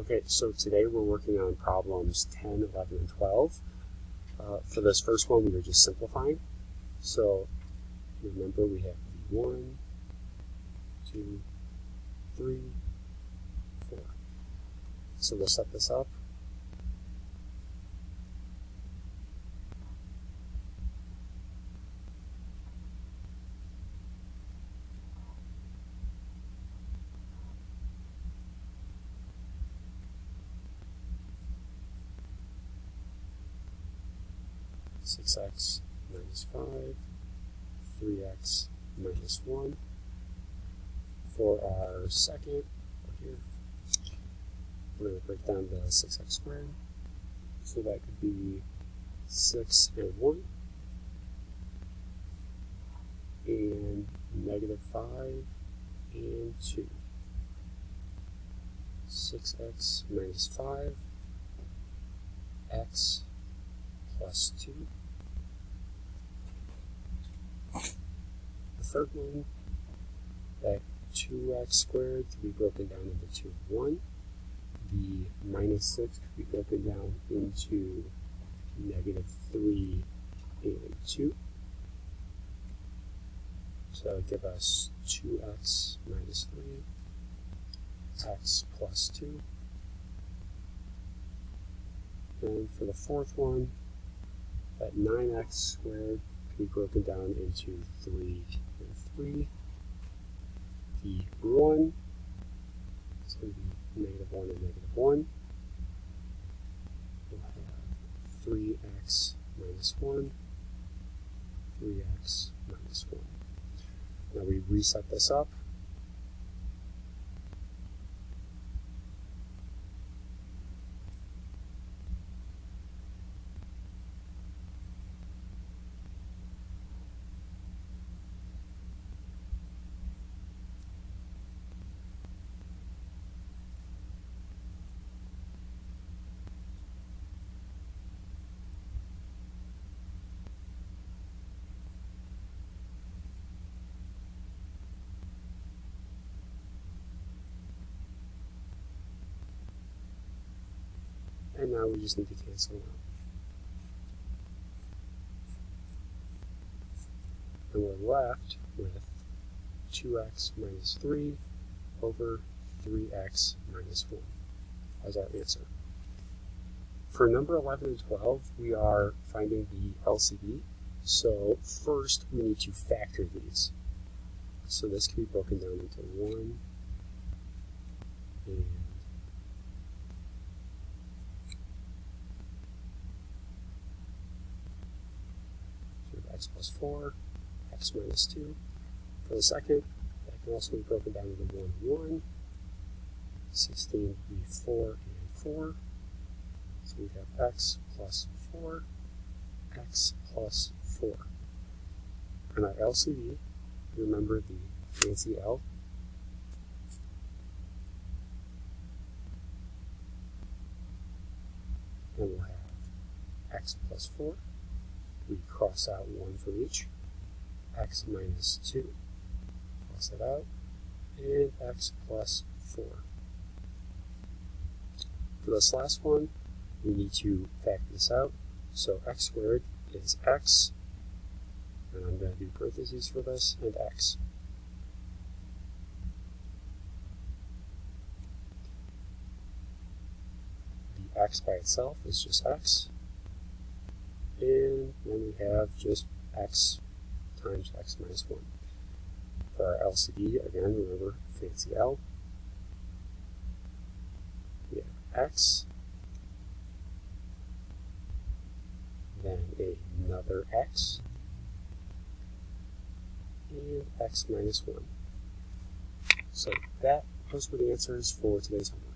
Okay, so today we're working on problems 10, 11, and 12. For this first one, we were just simplifying. So remember we have 1, 2, 3, 4. So we'll set this up. Six x minus 5, 3x minus 1. For our second, here, we're going to break down the 6x squared. So that could be 6 and 1, and negative 5 and 2. 6x minus 5, x plus 2. The third one, that 2x squared to be broken down into 2 and 1. The minus 6 could be broken down into negative 3 and 2. So that would give us 2x minus 3, x plus 2. And for the fourth one, that 9x squared can be broken down into 3 and 3. The 1 is going to be negative 1 and negative 1. We'll have 3x minus 1, 3x minus 1. Now we reset this up. And now we just need to cancel out. And we're left with 2x minus 3 over 3x minus 1 as our answer. For number 11 and 12, we are finding the LCD. So first we need to factor these. So this can be broken down into 1 and x plus 4, x minus 2. For the second, that can also be broken down into 1 and 1. 16 would be 4 and 4. So we have x plus 4, x plus 4. And our LCD, remember the fancy L. And we'll have x plus 4. We cross out 1 for each. X minus 2. Cross it out. And x plus 4. For this last one, we need to factor this out. So x squared is x. And I'm going to do parentheses for this, and x. The x by itself is just x. And then we have just x times x minus 1. For our LCD, again, remember fancy L. We have x, then another x, and x minus 1. So those were the answers for today's homework.